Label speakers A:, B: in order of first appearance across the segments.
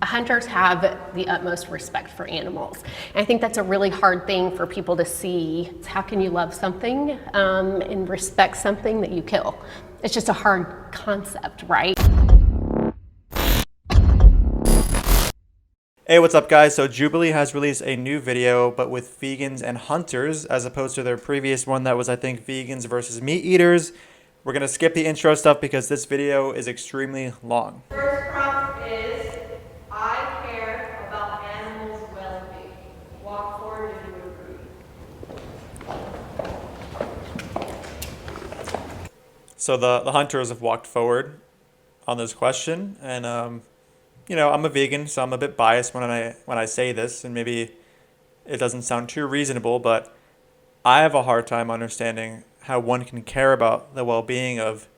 A: Hunters have the utmost respect for animals. And I think that's a really hard thing for people to see. How can you love something and respect something that you kill? It's just a hard concept, right?
B: Hey, what's up guys? So Jubilee has released a new video, but with vegans and hunters, as opposed to their previous one that was, I think, vegans versus meat eaters. We're gonna skip the intro stuff because this video is extremely long.
C: First prompt is, I care about animals' well-being. Walk forward if you agree.
B: So the hunters have walked forward on this question, and you know, I'm a vegan, so I'm a bit biased when I say this, and maybe it doesn't sound too reasonable, but I have a hard time understanding how one can care about the well-being of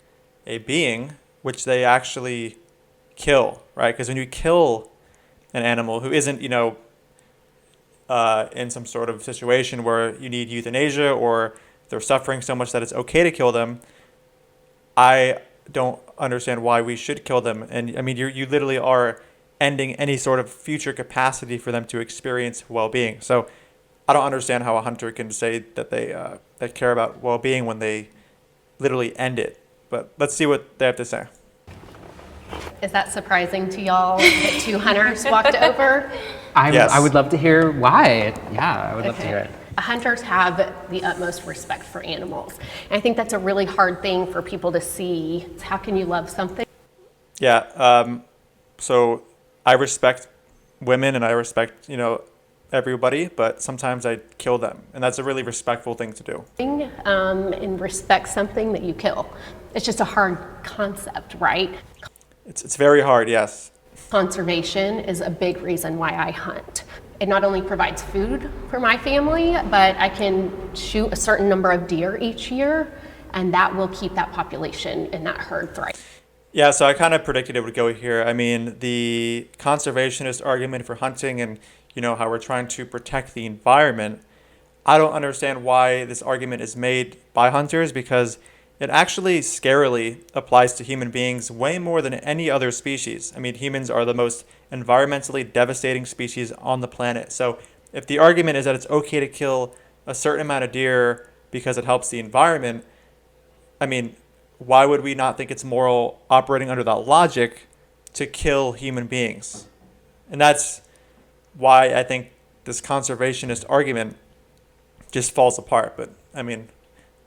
B: a being which they actually kill, right? Because when you kill an animal who isn't, you know, in some sort of situation where you need euthanasia or they're suffering so much that it's okay to kill them, I don't understand why we should kill them. And I mean, you literally are ending any sort of future capacity for them to experience well-being. So I don't understand how a hunter can say that they care about well-being when they literally end it. But let's see what they have to say.
A: Is that surprising to y'all that two hunters walked over?
B: Yes.
D: I would love to hear why. Yeah, I would love to hear it.
A: Hunters have the utmost respect for animals. And I think that's a really hard thing for people to see. How can you love something?
B: Yeah, so I respect women and I respect, you know, everybody, but sometimes I kill them. And that's a really respectful thing to do.
A: And respect something that you kill. It's just a hard concept, right?
B: It's very hard, yes.
A: Conservation is a big reason why I hunt. It not only provides food for my family, but I can shoot a certain number of deer each year, and that will keep that population in that herd thriving.
B: Yeah, so I kind of predicted it would go here. I mean, the conservationist argument for hunting and, you know, how we're trying to protect the environment, I don't understand why this argument is made by hunters, because it actually scarily applies to human beings way more than any other species. I mean, humans are the most environmentally devastating species on the planet. So if the argument is that it's okay to kill a certain amount of deer because it helps the environment, I mean, why would we not think it's moral operating under that logic to kill human beings? And that's why I think this conservationist argument just falls apart. But I mean,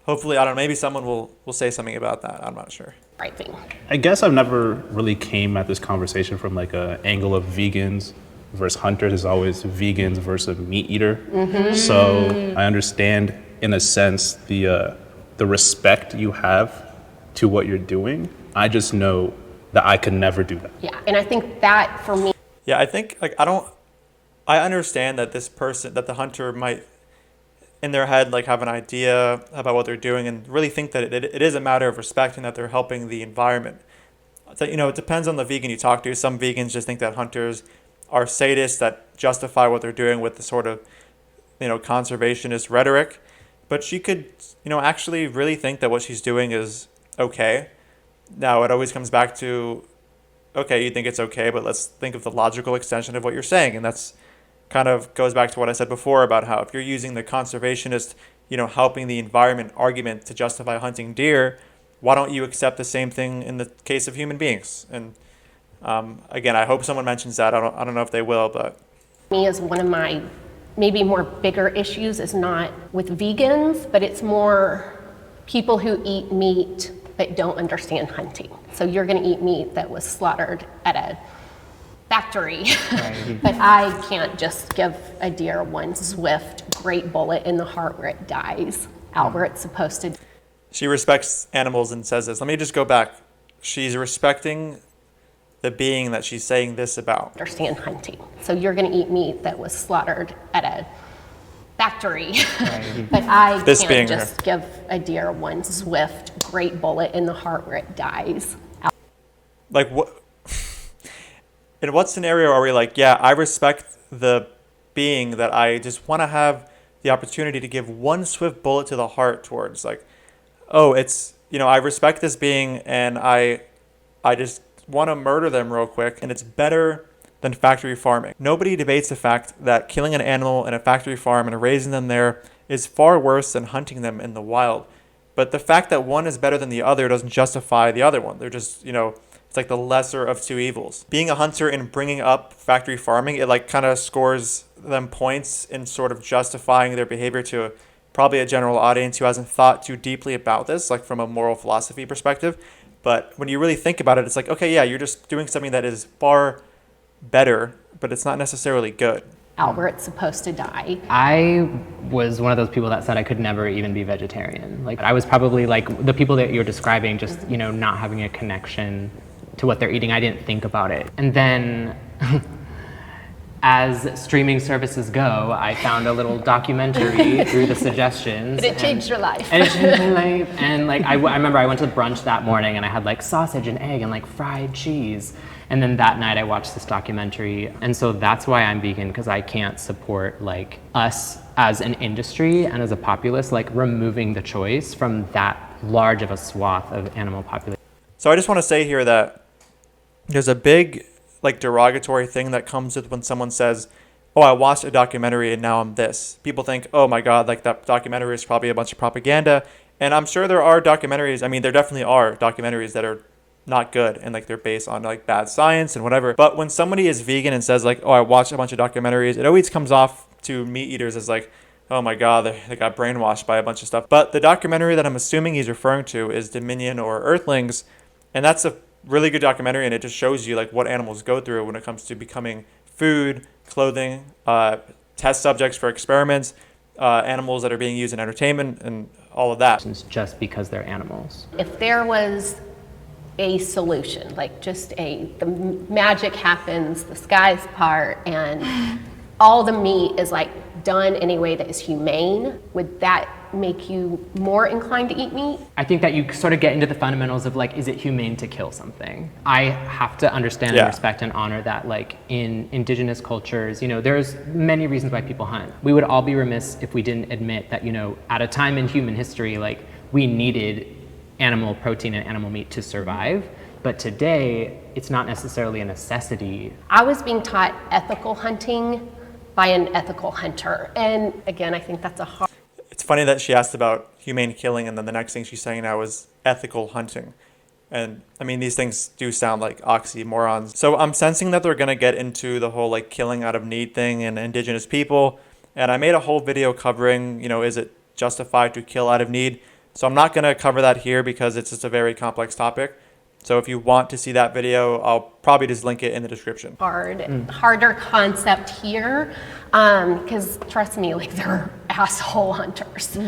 B: hopefully, I don't know, maybe someone will say something about that. I'm not sure.
A: Right thing.
E: I guess I've never really came at this conversation from like a angle of vegans versus hunters. It's always vegans versus meat eater. Mm-hmm. So I understand in a sense the respect you have to what you're doing. I just know that I could never do that.
A: Yeah, and I think that for me.
B: Yeah, I think like I understand that this person, that the hunter might in their head like have an idea about what they're doing and really think that it is a matter of respect and that they're helping the environment. So, you know, it depends on the vegan you talk to. Some vegans just think that hunters are sadists that justify what they're doing with the sort of, you know, conservationist rhetoric. But she could, you know, actually really think that what she's doing is okay. Now, it always comes back to, okay, you think it's okay, but let's think of the logical extension of what you're saying. And that's kind of goes back to what I said before about how if you're using the conservationist, you know, helping the environment argument to justify hunting deer, why don't you accept the same thing in the case of human beings? And again, I hope someone mentions that. I don't know if they will, but
A: Me is one of my maybe more bigger issues is not with vegans, but it's more people who eat meat but don't understand hunting. So you're going to eat meat that was slaughtered at a factory, but I can't just give a deer one swift, great bullet in the heart where it dies out where it's supposed to.
B: She respects animals and says this. Let me just go back. She's respecting the being that she's saying this about.
A: Understand hunting. So you're going to eat meat that was slaughtered at a factory, but I
B: This
A: can't
B: being
A: just give a deer one swift, great bullet in the heart where it dies.
B: Like what? In what scenario are we like, yeah, I respect the being that I just want to have the opportunity to give one swift bullet to the heart towards, like, oh, it's, you know, I respect this being and I just want to murder them real quick, and it's better than factory farming. Nobody debates the fact that killing an animal in a factory farm and raising them there is far worse than hunting them in the wild. But the fact that one is better than the other doesn't justify the other one. They're just, it's like the lesser of two evils. Being a hunter and bringing up factory farming, it like kind of scores them points in sort of justifying their behavior to probably a general audience who hasn't thought too deeply about this, like from a moral philosophy perspective. But when you really think about it, it's like, okay, yeah, you're just doing something that is far better, but it's not necessarily good.
A: Albert's supposed to die.
D: I was one of those people that said I could never even be vegetarian. Like, I was probably like the people that you're describing, just, not having a connection to what they're eating. I didn't think about it. And then as streaming services go, I found a little documentary through the suggestions.
A: But it changed your life.
D: And it changed my life. And like, I remember I went to brunch that morning and I had like sausage and egg and like fried cheese. And then that night I watched this documentary. And so that's why I'm vegan, because I can't support like us as an industry and as a populace, like removing the choice from that large of a swath of animal population.
B: So I just want to say here that there's a big like derogatory thing that comes with when someone says, oh, I watched a documentary and now I'm this. People think, oh my God, like that documentary is probably a bunch of propaganda. And I'm sure there are documentaries. I mean, there definitely are documentaries that are not good and like they're based on like bad science and whatever. But when somebody is vegan and says like, oh, I watched a bunch of documentaries, it always comes off to meat eaters as like, oh my God, they got brainwashed by a bunch of stuff. But the documentary that I'm assuming he's referring to is Dominion or Earthlings. And that's a really good documentary, and it just shows you like what animals go through when it comes to becoming food, clothing, test subjects for experiments, animals that are being used in entertainment, and all of that.
D: Just because they're animals.
A: If there was a solution, like just the magic happens, the skies part, and all the meat is like done in a way that is humane, would that make you more inclined to eat meat?
D: I think that you sort of get into the fundamentals of like, is it humane to kill something? I have to understand and respect and honor that like in indigenous cultures, there's many reasons why people hunt. We would all be remiss if we didn't admit that, at a time in human history, like we needed animal protein and animal meat to survive. But today, it's not necessarily a necessity.
A: I was being taught ethical hunting by an ethical hunter. And again, I think that's a hard...
B: It's funny that she asked about humane killing, and then the next thing she's saying now is ethical hunting. And I mean, these things do sound like oxymorons. So I'm sensing that they're going to get into the whole like killing out of need thing and indigenous people. And I made a whole video covering, is it justified to kill out of need? So I'm not going to cover that here because it's just a very complex topic. So if you want to see that video, I'll probably just link it in the description.
A: Harder concept here, because trust me, like they're asshole hunters.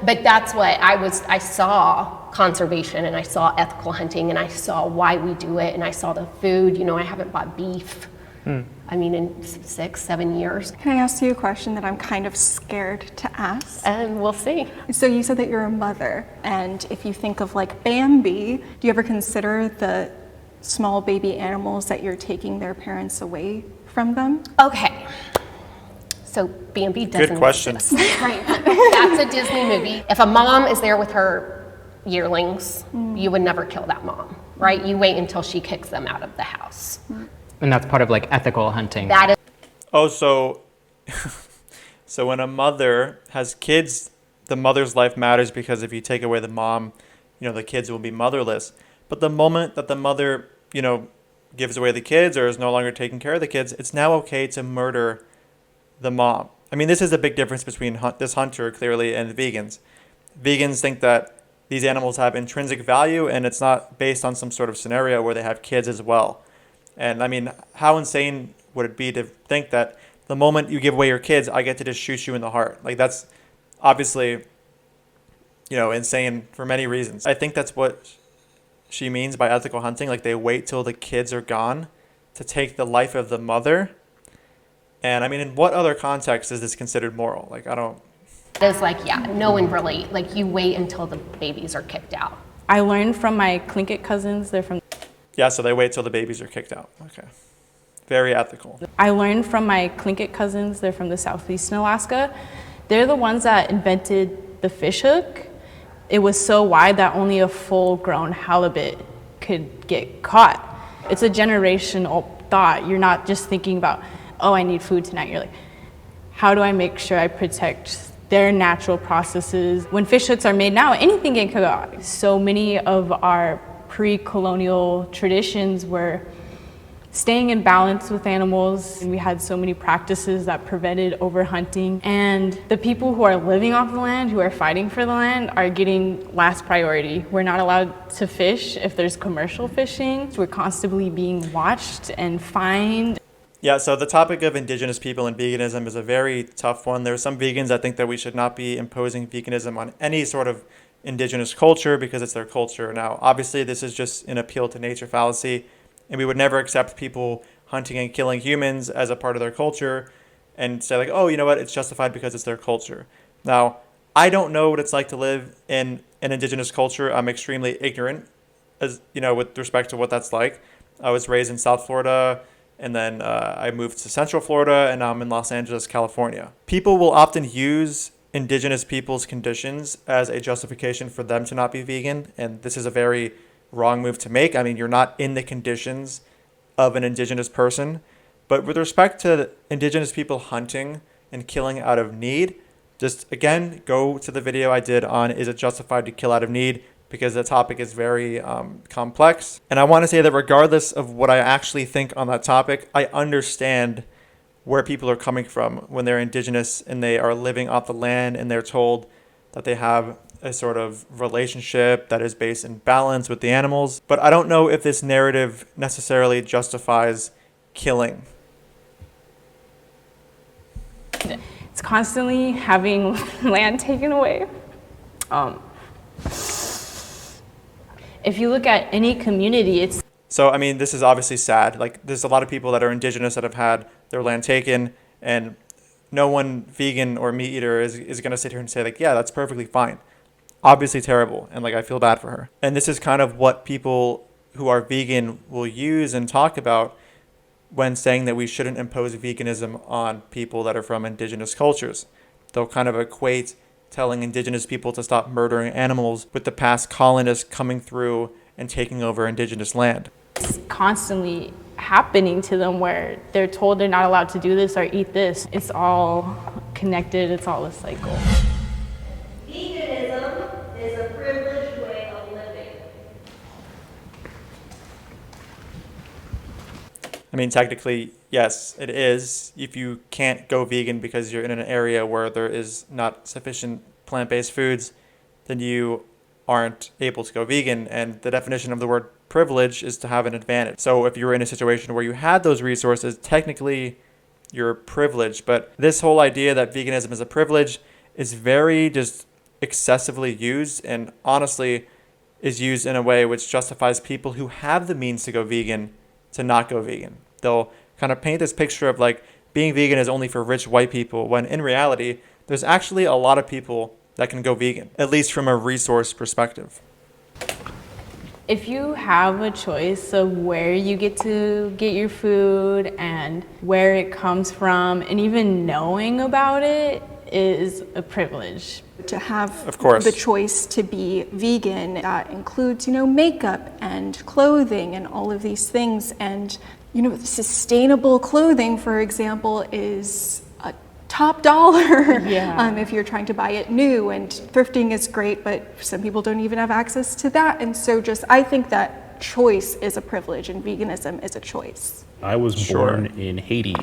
A: But that's what I saw conservation, and I saw ethical hunting, and I saw why we do it, and I saw the food. I haven't bought beef. I mean, in 6-7 years.
F: Can I ask you a question that I'm kind of scared to ask?
A: And we'll see.
F: So you said that you're a mother, and if you think of like Bambi, do you ever consider the small baby animals that you're taking their parents away from them?
A: Okay. So Bambi doesn't
B: Good question.
A: exist. Right. That's a Disney movie. If a mom is there with her yearlings, you would never kill that mom, right? You wait until she kicks them out of the house.
D: And that's part of like ethical hunting.
A: That is
B: Oh, so when a mother has kids, the mother's life matters because if you take away the mom, the kids will be motherless. But the moment that the mother, gives away the kids or is no longer taking care of the kids, it's now okay to murder the mom. I mean, this is a big difference between this hunter, clearly, and the vegans. Vegans think that these animals have intrinsic value and it's not based on some sort of scenario where they have kids as well. And I mean, how insane would it be to think that the moment you give away your kids, I get to just shoot you in the heart? Like, that's obviously, insane for many reasons. I think that's what she means by ethical hunting. Like, they wait till the kids are gone to take the life of the mother. And I mean, in what other context is this considered moral? Like, I don't...
A: It's like, no one really, like you wait until the babies are kicked out.
G: I learned from my Tlingit cousins, they're from...
B: Yeah, so they wait till the babies are kicked out. Okay. Very ethical.
G: I learned from my Tlingit cousins, they're from the southeastern Alaska. They're the ones that invented the fish hook. It was so wide that only a full-grown halibut could get caught. It's a generational thought. You're not just thinking about, oh, I need food tonight. You're like, how do I make sure I protect their natural processes? When fish hooks are made now, anything can go. So many of our pre-colonial traditions were staying in balance with animals, and we had so many practices that prevented overhunting. And the people who are living off the land, who are fighting for the land, are getting last priority. We're not allowed to fish if there's commercial fishing. We're constantly being watched and fined.
B: Yeah, so the topic of indigenous people and veganism is a very tough one. There are some vegans that think that we should not be imposing veganism on any sort of indigenous culture because it's their culture. Now, obviously, this is just an appeal to nature fallacy, and we would never accept people hunting and killing humans as a part of their culture and say like, oh, you know what, it's justified because it's their culture. Now, I don't know what it's like to live in an indigenous culture. I'm extremely ignorant, as you know, with respect to what that's like. I was raised in South Florida, and then I moved to Central Florida, and now I'm in Los Angeles, California. People will often use indigenous people's conditions as a justification for them to not be vegan, and this is a very wrong move to make. I mean, you're not in the conditions of an indigenous person. But with respect to indigenous people hunting and killing out of need, just again, go to the video I did on is it justified to kill out of need, because the topic is very complex. And I want to say that regardless of what I actually think on that topic, I understand where people are coming from when they're indigenous and they are living off the land and they're told that they have a sort of relationship that is based in balance with the animals. But I don't know if this narrative necessarily justifies killing.
G: It's constantly having land taken away. If you look at any community, it's...
B: So, I mean, this is obviously sad. Like, there's a lot of people that are indigenous that have had their land taken, and no one vegan or meat eater is going to sit here and say, like, yeah, that's perfectly fine. Obviously terrible, and, like, I feel bad for her. And this is kind of what people who are vegan will use and talk about when saying that we shouldn't impose veganism on people that are from indigenous cultures. They'll kind of equate telling indigenous people to stop murdering animals with the past colonists coming through and taking over indigenous land.
G: It's constantly happening to them where they're told they're not allowed to do this or eat this. It's all connected, it's all a cycle.
C: Veganism is a privileged way of living.
B: I mean, technically, yes, it is. If you can't go vegan because you're in an area where there is not sufficient plant-based foods, then you aren't able to go vegan. And the definition of the word privilege is to have an advantage. So if you were in a situation where you had those resources, technically you're privileged. But this whole idea that veganism is a privilege is very just excessively used, and honestly is used in a way which justifies people who have the means to go vegan to not go vegan. They'll kind of paint this picture of like being vegan is only for rich white people, when in reality, there's actually a lot of people that can go vegan, at least from a resource perspective.
G: If you have a choice of where you get to get your food and where it comes from, and even knowing about it is a privilege.
F: To have
B: Of course.
F: the choice to be vegan, that includes, makeup and clothing and all of these things. And, sustainable clothing, for example, is a top dollar if you're trying to buy it new. And thrifting is great, but some people don't even have access to that. And so I think that choice is a privilege and veganism is a choice.
E: I was born in Haiti,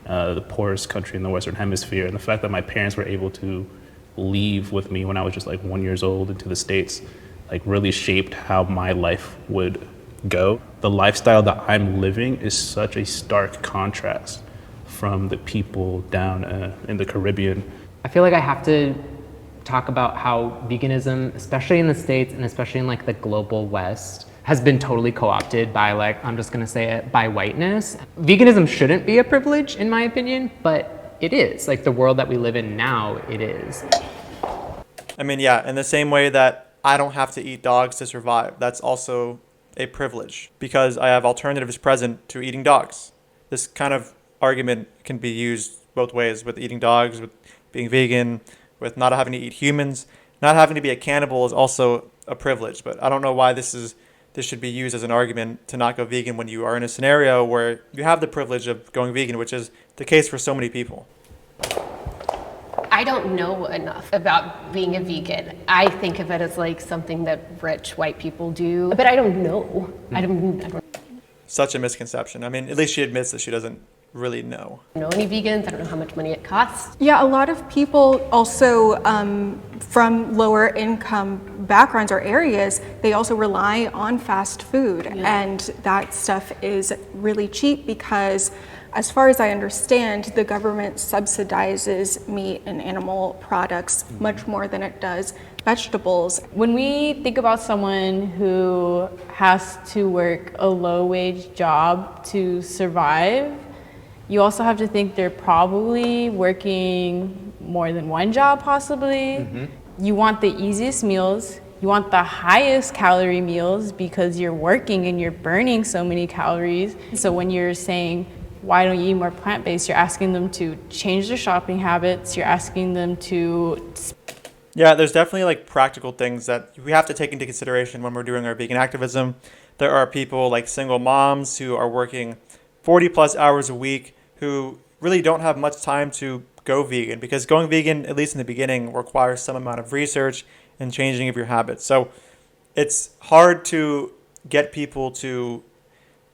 E: the poorest country in the Western Hemisphere, and the fact that my parents were able to leave with me when I was just like 1 year old into the States, like really shaped how my life would go. The lifestyle that I'm living is such a stark contrast from the people down in the Caribbean.
D: I feel like I have to talk about how veganism, especially in the States and especially in like the global West, has been totally co-opted by I'm just gonna say it, by whiteness. Veganism shouldn't be a privilege in my opinion, but it is. Like the world that we live in now, it is.
B: I mean, yeah, in the same way that I don't have to eat dogs to survive, that's also a privilege because I have alternatives present to eating dogs. This kind of argument can be used both ways with eating dogs, with being vegan, with not having to eat humans. Not having to be a cannibal is also a privilege, but I don't know why this is this should be used as an argument to not go vegan when you are in a scenario where you have the privilege of going vegan, which is the case for so many people.
A: I don't know enough about being a vegan. I think of it as like something that rich white people do, but I don't know. I don't
B: Such a misconception. I mean, at least she admits that she doesn't really know.
A: know any vegans. I don't know how much money it costs.
F: Yeah, a lot of people also from lower income backgrounds or areas, they also rely on fast food. And that stuff is really cheap because, as far as I understand, the government subsidizes meat and animal products much more than it does vegetables.
G: When we think about someone who has to work a low-wage job to survive, you also have to think they're probably working more than one job, possibly. You want the easiest meals. You want the highest calorie meals because you're working and you're burning so many calories. So when you're saying, why don't you eat more plant-based, you're asking them to change their shopping habits. You're asking them to...
B: Yeah, there's definitely like practical things that we have to take into consideration when we're doing our vegan activism. There are people like single moms who are working 40 plus hours a week who really don't have much time to go vegan, because going vegan, at least in the beginning, requires some amount of research and changing of your habits. So it's hard to get people to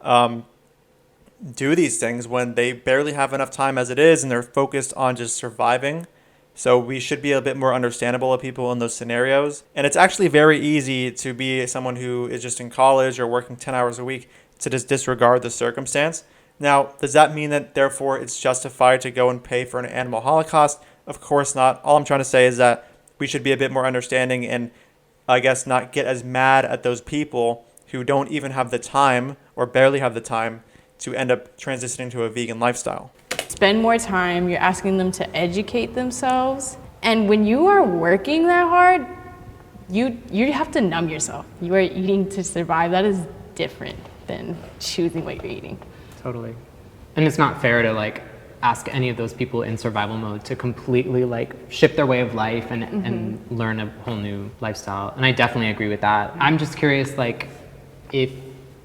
B: do these things when they barely have enough time as it is and they're focused on just surviving. So we should be a bit more understandable of people in those scenarios. And it's actually very easy to be someone who is just in college or working 10 hours a week to just disregard the circumstance. Now, does that mean that therefore it's justified to go and pay for an animal holocaust? Of course not. All I'm trying to say is that we should be a bit more understanding and I guess not get as mad at those people who don't even have the time or barely have the time to end up transitioning to a vegan lifestyle.
G: Spend more time. You're asking them to educate themselves. And when you are working that hard, you have to numb yourself. You are eating to survive. That is different than choosing what you're eating.
D: Totally. And it's not fair to like ask any of those people in survival mode to completely like shift their way of life and learn a whole new lifestyle. And I definitely agree with that. I'm just curious, like, if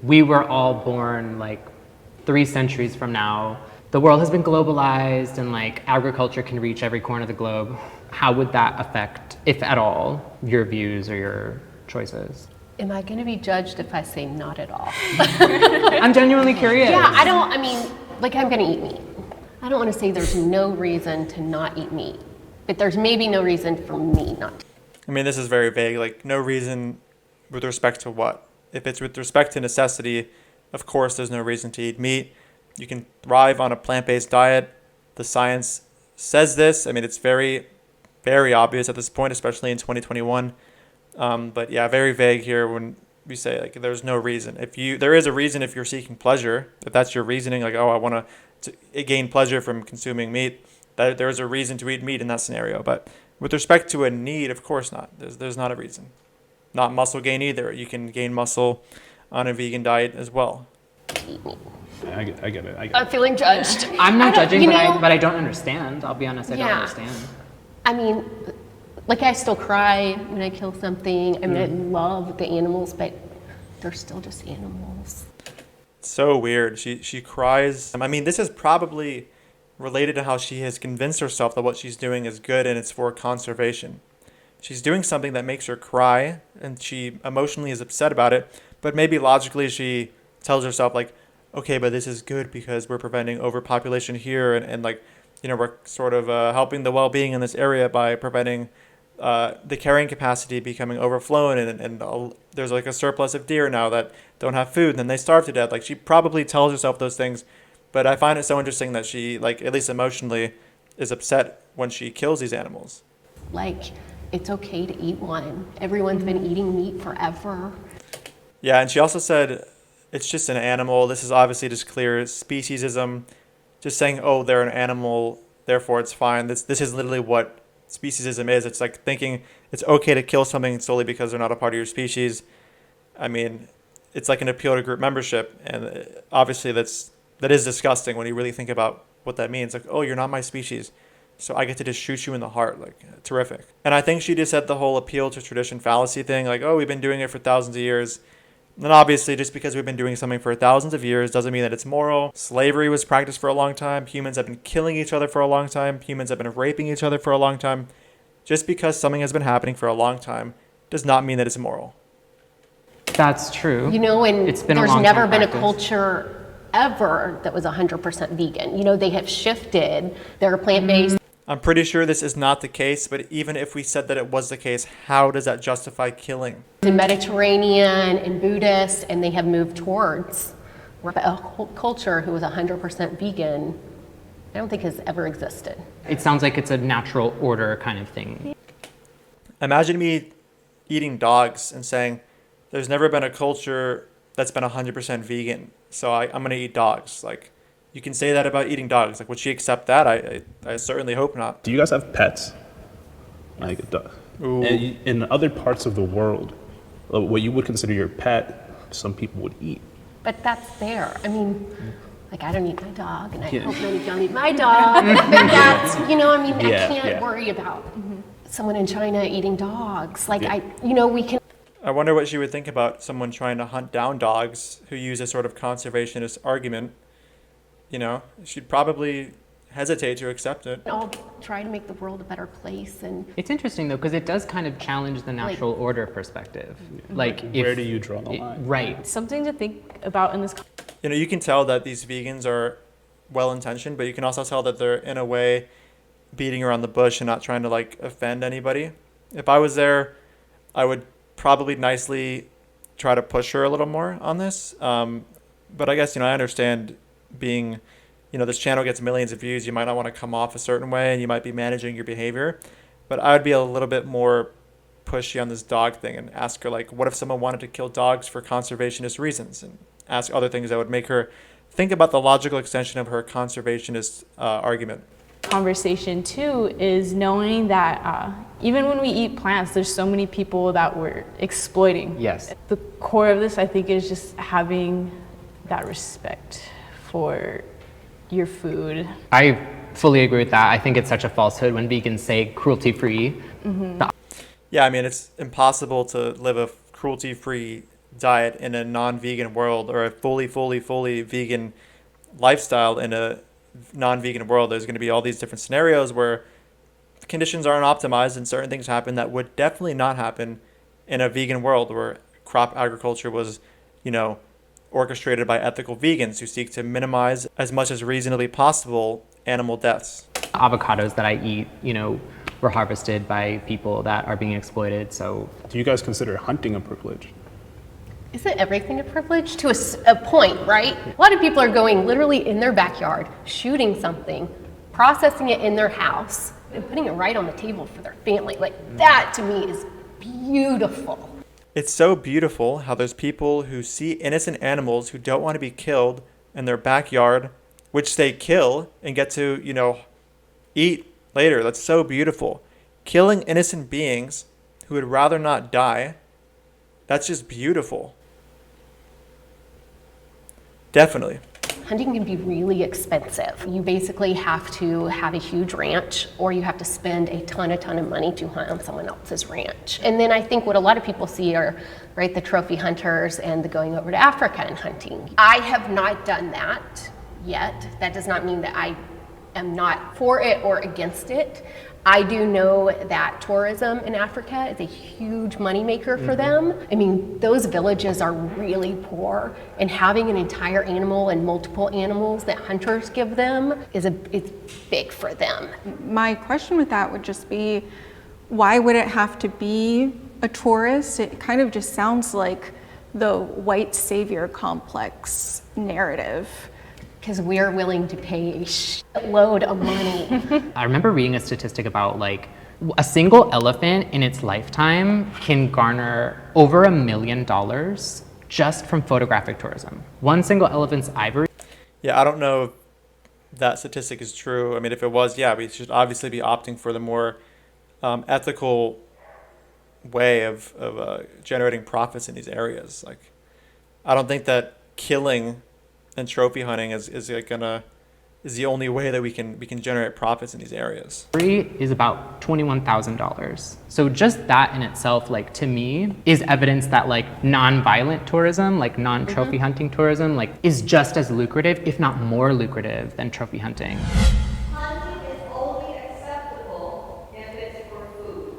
D: we were all born like 3 centuries from now, the world has been globalized and like agriculture can reach every corner of the globe, how would that affect, if at all, your views or your choices?
A: Am I going to be judged if I say not at all?
D: I'm genuinely curious.
A: Yeah, I'm going to eat meat. I don't want to say there's no reason to not eat meat, but there's maybe no reason for me not to.
B: I mean, this is very vague, like no reason with respect to what? If it's with respect to necessity, of course there's no reason to eat meat. You can thrive on a plant-based diet. The science says this. I mean, it's very, very obvious at this point, especially in 2021. But yeah, very vague here when we say like there's no reason. There is a reason if you're seeking pleasure. If that's your reasoning, like I want to gain pleasure from consuming meat, that there is a reason to eat meat in that scenario. But with respect to a need, of course not. There's not a reason. Not muscle gain either. You can gain muscle on a vegan diet as well.
E: Yeah, I get it.
A: I'm feeling judged.
D: I'm not judging, but I don't understand. I'll be honest, I don't understand.
A: I mean, like I still cry when I kill something. I mean, I love the animals, but they're still just animals.
B: So weird. She cries. I mean, this is probably related to how she has convinced herself that what she's doing is good and it's for conservation. She's doing something that makes her cry and she emotionally is upset about it, but maybe logically she tells herself like, okay, but this is good because we're preventing overpopulation here and like, you know, we're sort of helping the well-being in this area by preventing the carrying capacity becoming overflown and there's like a surplus of deer now that don't have food and then they starve to death. Like she probably tells herself those things, but I find it so interesting that she, like, at least emotionally, is upset when she kills these animals.
A: Like, it's okay to eat one. Everyone's been eating meat forever.
B: Yeah, and she also said it's just an animal. This is obviously just clear speciesism. Just saying, oh, they're an animal, therefore it's fine. This is literally what speciesism is. It's like thinking it's okay to kill something solely because they're not a part of your species. I mean, it's like an appeal to group membership, and obviously that is disgusting when you really think about what that means. Like, oh, you're not my species, so I get to just shoot you in the heart. Like, terrific. And I think she just said the whole appeal to tradition fallacy thing, like, oh, we've been doing it for thousands of years. And obviously, just because we've been doing something for thousands of years doesn't mean that it's moral. Slavery was practiced for a long time. Humans have been killing each other for a long time. Humans have been raping each other for a long time. Just because something has been happening for a long time does not mean that it's immoral.
D: That's true.
A: You know, and
D: It's been a
A: there's
D: long
A: never
D: time
A: been
D: practice.
A: a culture ever that was 100% vegan. You know, they have shifted. They're plant-based.
B: I'm pretty sure this is not the case, but even if we said that it was the case, how does that justify killing?
A: The Mediterranean and Buddhist, and they have moved towards a culture who was 100% vegan. I don't think has ever existed.
D: It sounds like it's a natural order kind of thing.
B: Imagine me eating dogs and saying, there's never been a culture that's been 100% vegan, so I'm going to eat dogs. Like, you can say that about eating dogs. Like, would she accept that? I certainly hope not.
E: Do you guys have pets? Like,
B: Ooh.
E: in other parts of the world, what you would consider your pet, some people would eat.
A: But that's there. I mean, like, I don't eat my dog, and I
E: Yeah.
A: hope none of you don't eat my dog. But that's, you know, I mean,
E: Yeah,
A: I can't
E: yeah.
A: worry about someone in China eating dogs. Like,
E: Yeah.
A: we can.
B: I wonder what she would think about someone trying to hunt down dogs who use a sort of conservationist argument. You know, she'd probably hesitate to accept it.
A: All try to make the world a better place, and
D: It's interesting though, because it does kind of challenge the natural order perspective. Like,
E: Where do you draw the line?
D: Right.
G: Something to think about in this.
B: You know, you can tell that these vegans are well-intentioned, but you can also tell that they're, in a way, beating around the bush and not trying to, like, offend anybody. If I was there, I would probably nicely try to push her a little more on this. But I guess, I understand being, this channel gets millions of views. You might not want to come off a certain way, and you might be managing your behavior. But I would be a little bit more pushy on this dog thing and ask her, like, what if someone wanted to kill dogs for conservationist reasons? And ask other things that would make her think about the logical extension of her conservationist argument.
G: Conversation too is knowing that even when we eat plants, there's so many people that we're exploiting.
D: Yes.
G: The core of this, I think, is just having that respect for your food.
D: I fully agree with that. I think it's such a falsehood when vegans say cruelty-free.
B: Yeah, I mean, it's impossible to live a cruelty-free diet in a non-vegan world, or a fully vegan lifestyle in a non-vegan world. There's going to be all these different scenarios where conditions aren't optimized and certain things happen that would definitely not happen in a vegan world where crop agriculture was, orchestrated by ethical vegans who seek to minimize as much as reasonably possible animal deaths.
D: Avocados that I eat, were harvested by people that are being exploited. So
E: Do you guys consider hunting a privilege?
A: isn't everything a privilege to a point, right? A lot of people are going literally in their backyard, shooting something, processing it in their house, and putting it right on the table for their family. Like, that to me is beautiful.
B: It's so beautiful how there's people who see innocent animals who don't want to be killed in their backyard, which they kill and get to, eat later. That's so beautiful. Killing innocent beings who would rather not die, that's just beautiful. Definitely.
A: Hunting can be really expensive. You basically have to have a huge ranch, or you have to spend a ton of money to hunt on someone else's ranch. And then I think what a lot of people see are, right, the trophy hunters and the going over to Africa and hunting. I have not done that yet. That does not mean that I am not for it or against it. I do know that tourism in Africa is a huge moneymaker for them. I mean, those villages are really poor, and having an entire animal and multiple animals that hunters give them it's big for them.
F: My question with that would just be, why would it have to be a tourist? It kind of just sounds like the white savior complex narrative.
A: Because we're willing to pay a shitload of money.
D: I remember reading a statistic about a single elephant in its lifetime can garner over $1 million just from photographic tourism. One single elephant's ivory.
B: Yeah, I don't know if that statistic is true. I mean, if it was, yeah, we should obviously be opting for the more ethical way of generating profits in these areas. Like, I don't think that killing and trophy hunting is gonna is the only way that we can generate profits in these areas.
D: Is about $21,000. So just that in itself, like to me, is evidence that like non-violent tourism, like non-trophy hunting tourism, like is just as lucrative, if not more lucrative than trophy hunting.
C: Hunting is only acceptable if it's for food.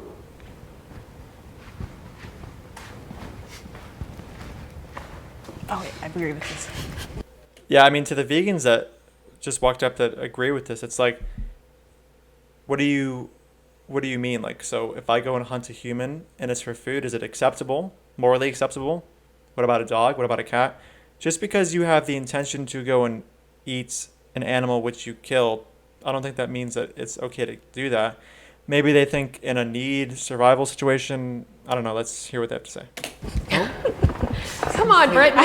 G: Oh, wait, I agree with this.
B: Yeah, I mean, to the vegans that just walked up that agree with this, it's like, what do you mean? Like, so if I go and hunt a human and it's for food, is it acceptable, morally acceptable? What about a dog? What about a cat? Just because you have the intention to go and eat an animal which you killed, I don't think that means that it's okay to do that. Maybe they think in a need survival situation, I don't know, let's hear what they have to say.
A: Come on, Brent.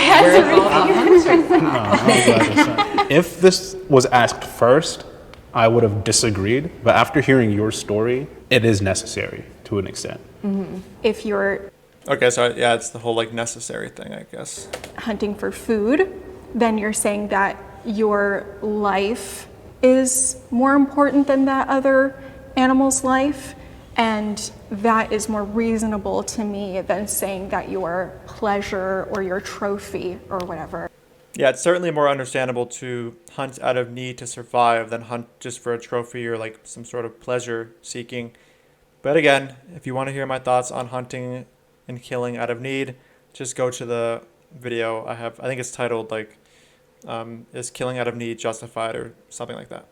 E: If this was asked first, I would have disagreed. But after hearing your story, it is necessary to an extent.
F: If you're
B: Okay, so yeah, it's the whole like necessary thing, I guess.
F: hunting for food, then you're saying that your life is more important than that other animal's life, and that is more reasonable to me than saying that your pleasure or your trophy or whatever.
B: Yeah, it's certainly more understandable to hunt out of need to survive than hunt just for a trophy or like some sort of pleasure seeking. But again, if you want to hear my thoughts on hunting and killing out of need, just go to the video I have. I think it's titled like, is killing out of need justified or something like that.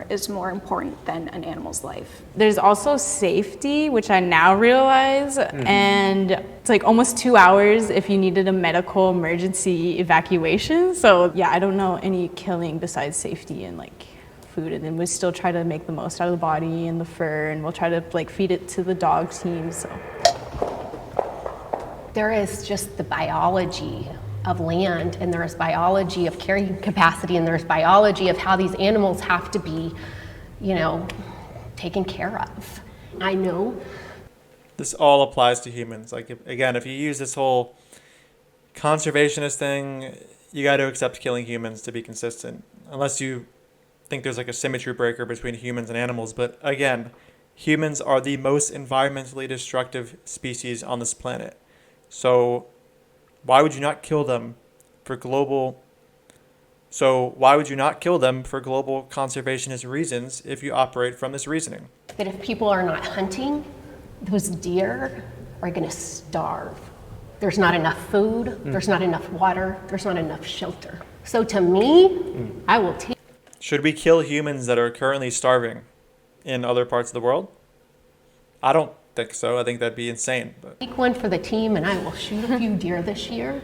F: Is more important than an animal's life.
G: There's also safety, which I now realize, and it's like almost 2 hours if you needed a medical emergency evacuation. So yeah, I don't know any killing besides safety and like food, and then we still try to make the most out of the body and the fur, and we'll try to like feed it to the dog team. So
A: There is just the biology of land, and there's biology of carrying capacity, and there's biology of how these animals have to be, taken care of. I know.
B: This all applies to humans. Like, if you use this whole conservationist thing, you got to accept killing humans to be consistent, unless you think there's like a symmetry breaker between humans and animals. But again, humans are the most environmentally destructive species on this planet. So why would you not kill them for global conservationist reasons if you operate from this reasoning?
A: That if people are not hunting, those deer are going to starve. There's not enough food, there's not enough water, there's not enough shelter. So to me, I will take.
B: Should we kill humans that are currently starving in other parts of the world? I don't think so. I think that'd be insane. But
A: Take one for the team, and I will shoot a few deer this year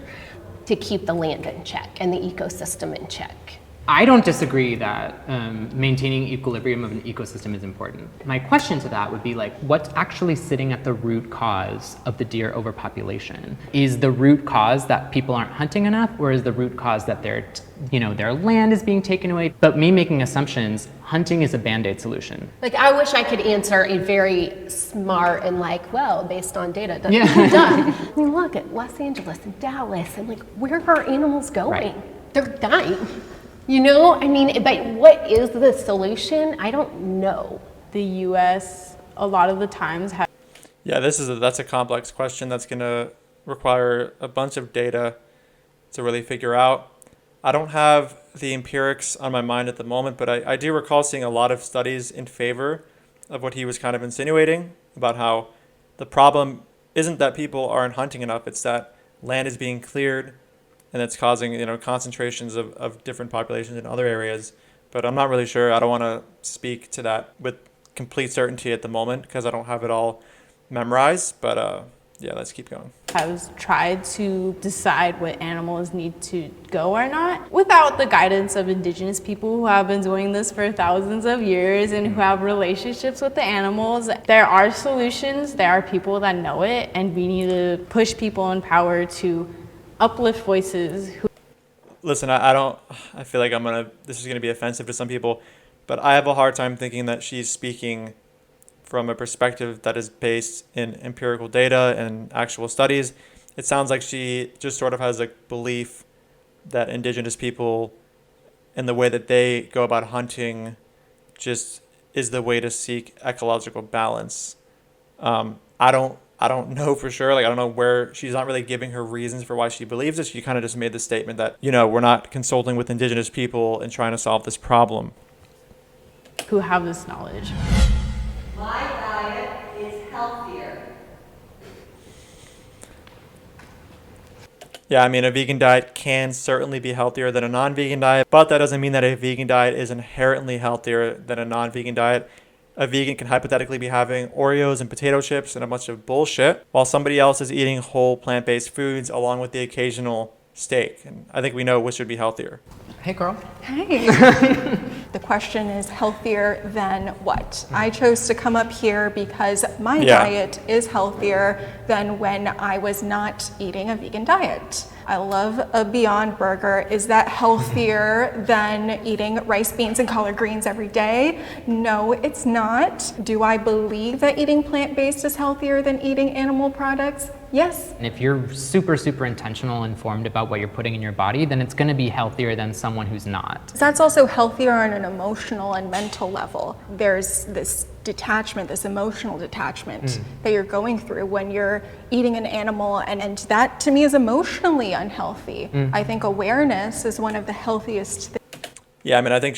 A: to keep the land in check and the ecosystem in check.
D: I don't disagree that maintaining equilibrium of an ecosystem is important. My question to that would be like, what's actually sitting at the root cause of the deer overpopulation? Is the root cause that people aren't hunting enough, or is the root cause that their land is being taken away? But me making assumptions, hunting is a Band-Aid solution.
A: Like, I wish I could answer a very smart and based on data, done. I mean, look at Los Angeles and Dallas, and where are animals going?
D: Right.
A: They're dying. But what is the solution? I don't know.
G: the U.S. a lot of the times have.
B: Yeah, that's a complex question that's going to require a bunch of data to really figure out. I don't have the empirics on my mind at the moment, but I do recall seeing a lot of studies in favor of what he was kind of insinuating about how the problem isn't that people aren't hunting enough, it's that land is being cleared and it's causing, concentrations of different populations in other areas. But I'm not really sure. I don't want to speak to that with complete certainty at the moment because I don't have it all memorized. But yeah, let's keep going.
G: Has tried to decide what animals need to go or not without the guidance of indigenous people who have been doing this for thousands of years and who have relationships with the animals. There are solutions, there are people that know it, and we need to push people in power to uplift voices.
B: Listen, I feel like this is going to be offensive to some people, but I have a hard time thinking that she's speaking from a perspective that is based in empirical data and actual studies. It sounds like she just sort of has a belief that indigenous people and the way that they go about hunting just is the way to seek ecological balance. I don't know for sure. Like, I don't know where she's not really giving her reasons for why she believes it. She kind of just made the statement that, you know, we're not consulting with indigenous people and trying to solve this problem.
G: Who have this knowledge.
C: My diet is healthier.
B: Yeah, I mean, a vegan diet can certainly be healthier than a non-vegan diet, but that doesn't mean that a vegan diet is inherently healthier than a non-vegan diet. A vegan can hypothetically be having Oreos and potato chips and a bunch of bullshit, while somebody else is eating whole plant-based foods along with the occasional steak. And I think we know which would be healthier.
D: Hey, girl.
F: Hey. The question is healthier than what? I chose to come up here because my diet is healthier than when I was not eating a vegan diet. I love a Beyond Burger. Is that healthier than eating rice, beans, and collard greens every day? No, it's not. Do I believe that eating plant-based is healthier than eating animal products? Yes.
D: And if you're super, super intentional, informed about what you're putting in your body, then it's going to be healthier than someone who's not.
F: That's also healthier on an emotional and mental level. There's this detachment, this emotional detachment that you're going through when you're eating an animal, and that to me is emotionally unhealthy. I think awareness is one of the healthiest things.
B: Yeah, I mean, I think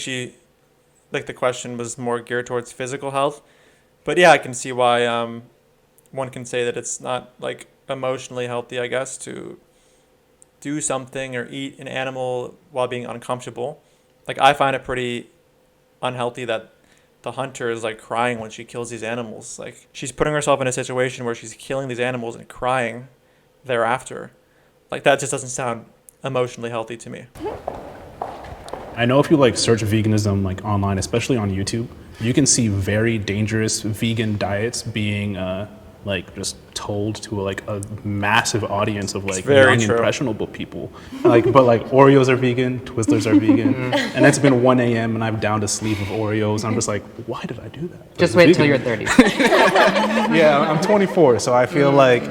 B: the question was more geared towards physical health. But yeah, I can see why one can say that it's not like emotionally healthy, I guess, to do something or eat an animal while being uncomfortable. Like, I find it pretty unhealthy that the hunter is like crying when she kills these animals. Like, she's putting herself in a situation where she's killing these animals and crying thereafter. Like, that just doesn't sound emotionally healthy to me.
E: I know if you like search veganism like online, especially on YouTube, you can see very dangerous vegan diets being like just told to like a massive audience of like young impressionable people. Like, but like Oreos are vegan, Twizzlers are vegan, and it's been 1 a.m. and I've downed a sleeve of Oreos. I'm just like, why did I do that?
D: Just wait till you're 30.
E: Yeah, I'm 24, so I feel like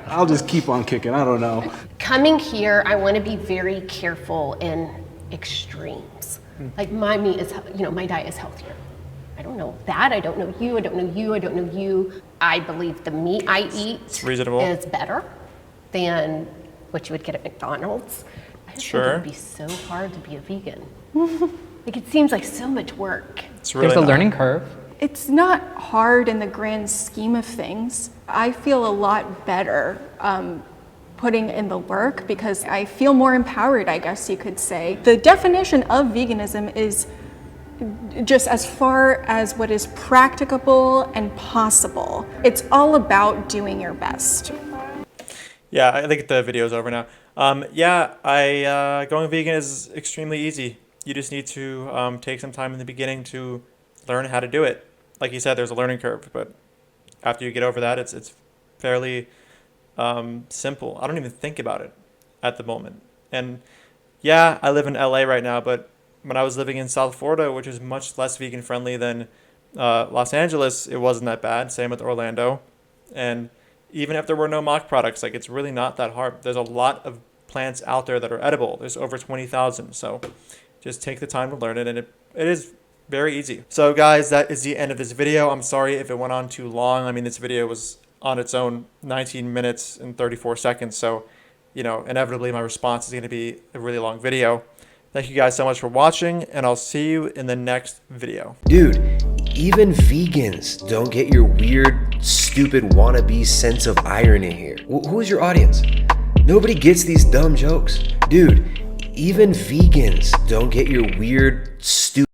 E: I'll just keep on kicking. I don't know.
A: Coming here, I want to be very careful in extremes. Like, my meat is, my diet is healthier. I don't know that. I don't know you. I don't know you. I don't know you. I believe the meat I eat is better than what you would get at McDonald's. I just think it would be so hard to be a vegan. Like, it seems like so much work.
D: There's a learning curve.
F: It's not hard in the grand scheme of things. I feel a lot better putting in the work because I feel more empowered, I guess you could say. The definition of veganism is just as far as what is practicable and possible. It's all about doing your best.
B: Yeah, I think the video's over now. Going vegan is extremely easy. You just need to take some time in the beginning to learn how to do it. Like you said, there's a learning curve, but after you get over that, it's fairly simple. I don't even think about it at the moment. And yeah, I live in LA right now, but when I was living in South Florida, which is much less vegan friendly than Los Angeles, it wasn't that bad. Same with Orlando. And even if there were no mock products, like, it's really not that hard. There's a lot of plants out there that are edible. There's over 20,000. So just take the time to learn it, and it is very easy. So guys, that is the end of this video. I'm sorry if it went on too long. I mean, this video was on its own 19 minutes and 34 seconds. So, inevitably my response is going to be a really long video. Thank you guys so much for watching, and I'll see you in the next video.
H: Dude, even vegans don't get your weird, stupid wannabe sense of irony here. Who is your audience? Nobody gets these dumb jokes. Dude, even vegans don't get your weird, stupid